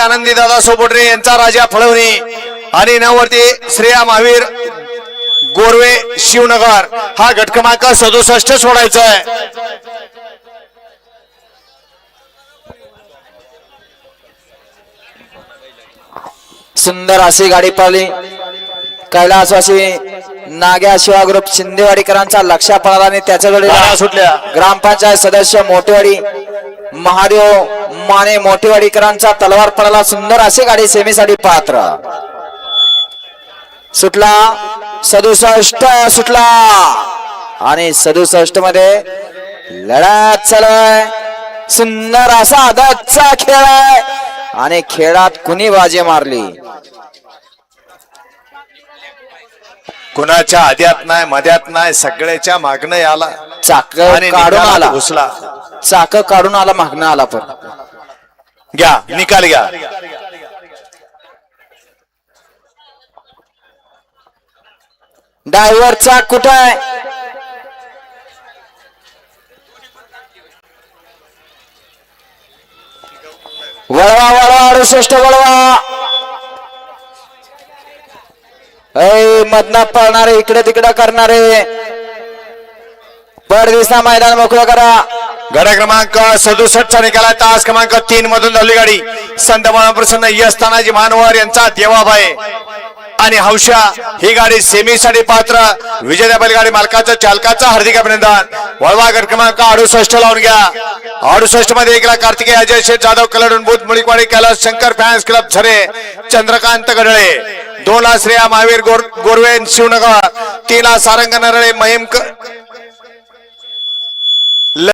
आनंदी दादा सोबोटरे यांचा राजा फळवणी आणि नववरती श्रेया महावीर गोरवे शिवनगर हा गट क्रमांक 67 सोडायचा आहे। सुंदर अशी गाडी पळली कैलासवासी नाग्या शिवा ग्रुप शिंदेवाडीकरांचा लक्ष पळाला आणि त्याच्या जोडीला सुटल्या ग्रामपंचायत सदस्य मोठेवाडी महादेव माने मोठेवाडीकरांचा तलवार पळाला। सुंदर अशी गाडी सेमीसाठी पात्र सुटला 67 सुटला आणि 67 मध्ये लढत चालू आहे। सुंदर असा आदतचा खेळ आहे आणि खेळात कुणी बाजी मारली कुणाच्या आद्यात नाही मध्यात नाही सगळ्याच्या मागणं आला चाक काढून आला घुसला चाक काढून आला मागणं आला पण घ्या निकाल घ्या। ड्रायव्हर चाक कुठं आहे वळवा वळवा 68 वळवा मधनं पळणारे इकडे तिकडे करणारे परदेसा मैदान मोकळं करा। गड क्रमांक 67 चा निकाला तास क्रमांक 3 मधून धावली गाडी संत प्रसन्न यस्तानाजी मानवर यांचा देवाबाई आणि हौशा ही गाडी सेमीसाठी पात्र विजेत्या बैलगाडी मालकाचं चालकाचं हार्दिक अभिनंदन। वळवा गट क्रमांक 68 लावून घ्या। 68 मध्ये 1 ला कार्तिकेय अजय शेठ जाधव कलडून बुध मुळीकवाडी कैलास शंकर फॅन्स क्लब झरे चंद्रकांत गडळे 2 ला श्रेया महावीर गोरवे शिवनगर 3 ला सारंग नरळे महिम